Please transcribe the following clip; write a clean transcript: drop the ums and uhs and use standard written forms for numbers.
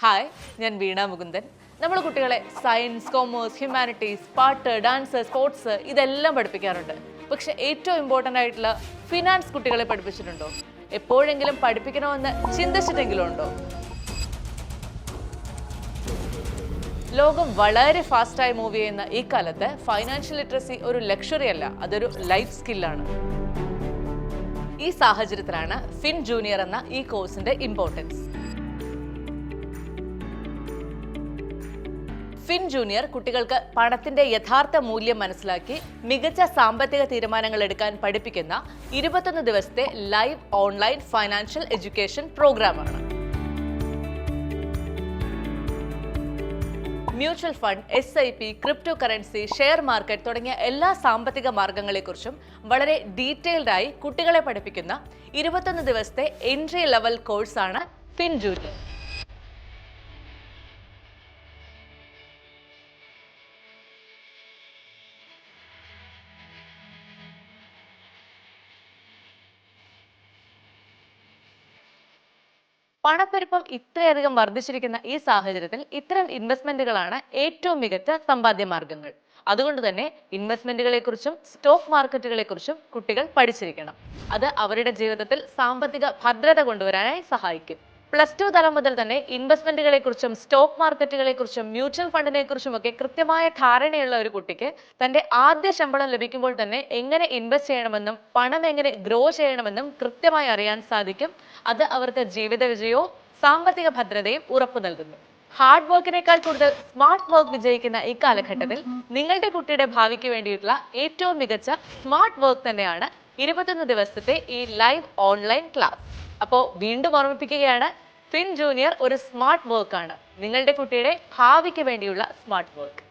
Hi, ഞാൻ വീണ മുകുന്ദൻ. നമ്മൾ കുട്ടികളെ സയൻസ്, കോമേഴ്സ്, ഹ്യൂമാനിറ്റീസ്, പാട്ട്, ഡാൻസ്, സ്പോർട്സ് ഇതെല്ലാം പഠിപ്പിക്കാറുണ്ട്. പക്ഷെ ഏറ്റവും ഇമ്പോർട്ടൻ്റ് ആയിട്ടുള്ള ഫിനാൻസ് കുട്ടികളെ പഠിപ്പിച്ചിട്ടുണ്ടോ? എപ്പോഴെങ്കിലും പഠിപ്പിക്കണമെന്ന് ചിന്തിച്ചിട്ടെങ്കിലും ഉണ്ടോ? ലോകം വളരെ ഫാസ്റ്റായി മൂവ് ചെയ്യുന്ന ഈ കാലത്ത് ഫൈനാൻഷ്യൽ ലിറ്ററസി ഒരു ലക്ഷറി അല്ല, അതൊരു ലൈഫ് സ്കില്ലാണ്. ഈ സാഹചര്യത്തിലാണ് ഫിൻ ജൂനിയർ എന്ന ഈ കോഴ്സിന്റെ ഇമ്പോർട്ടൻസ്. ഫിൻ ജൂനിയർ കുട്ടികൾക്ക് പണത്തിന്റെ യഥാർത്ഥ മൂല്യം മനസ്സിലാക്കി മികച്ച സാമ്പത്തിക തീരുമാനങ്ങൾ എടുക്കാൻ പഠിപ്പിക്കുന്ന 21 ദിവസത്തെ ലൈവ് ഓൺലൈൻ ഫൈനാൻഷ്യൽ എഡ്യൂക്കേഷൻ പ്രോഗ്രാമാണ്. Mutual fund, SIP, crypto currency, share market തുടങ്ങിയ എല്ലാ സാമ്പത്തിക മാർഗങ്ങളെക്കുറിച്ചും വളരെ ഡീറ്റെയിൽഡ് ആയി കുട്ടികളെ പഠിപ്പിക്കുന്ന 21 ദിവസത്തെ എൻട്രി ലെവൽ കോഴ്സാണ് ഫിൻ ജൂനിയർ. പണപ്പെരുപ്പം ഇത്രയധികം വർദ്ധിച്ചിരിക്കുന്ന ഈ സാഹചര്യത്തിൽ ഇത്തരം ഇൻവെസ്റ്റ്മെന്റുകളാണ് ഏറ്റവും മികച്ച സമ്പാദ്യ മാർഗങ്ങൾ. അതുകൊണ്ട് തന്നെ ഇൻവെസ്റ്റ്മെന്റുകളെ കുറിച്ചും സ്റ്റോക്ക് മാർക്കറ്റുകളെ കുറിച്ചും കുട്ടികൾ പഠിച്ചിരിക്കണം. അത് അവരുടെ ജീവിതത്തിൽ സാമ്പത്തിക ഭദ്രത കൊണ്ടുവരാനായി സഹായിക്കും. +2 തലം മുതൽ തന്നെ ഇൻവെസ്റ്റ്മെന്റുകളെ കുറിച്ചും സ്റ്റോക്ക് മാർക്കറ്റുകളെ കുറിച്ചും മ്യൂച്വൽ ഫണ്ടിനെ കുറിച്ചും ഒക്കെ കൃത്യമായ ധാരണയുള്ള ഒരു കുട്ടിക്ക് തന്റെ ആദ്യ ശമ്പളം ലഭിക്കുമ്പോൾ തന്നെ എങ്ങനെ ഇൻവെസ്റ്റ് ചെയ്യണമെന്നും പണം എങ്ങനെ ഗ്രോ ചെയ്യണമെന്നും കൃത്യമായി അറിയാൻ സാധിക്കും. അത് അവർക്ക് ജീവിത വിജയവും സാമ്പത്തിക ഭദ്രതയും ഉറപ്പു നൽകുന്നു. ഹാർഡ് വർക്കിനേക്കാൾ കൂടുതൽ സ്മാർട്ട് വർക്ക് വിജയിക്കുന്ന ഈ കാലഘട്ടത്തിൽ നിങ്ങളുടെ കുട്ടിയുടെ ഭാവിക്ക് വേണ്ടിയിട്ടുള്ള ഏറ്റവും മികച്ച സ്മാർട്ട് വർക്ക് തന്നെയാണ് 21 ദിവസത്തെ ഈ ലൈവ് ഓൺലൈൻ ക്ലാസ്. അപ്പോൾ വീണ്ടും ഓർമ്മിപ്പിക്കുകയാണ്, ഫിൻ ജൂനിയർ ഒരു സ്മാർട്ട് വർക്കാണ്, നിങ്ങളുടെ കുട്ടിയുടെ ഭാവിക്ക് വേണ്ടിയുള്ള സ്മാർട്ട് വർക്ക്.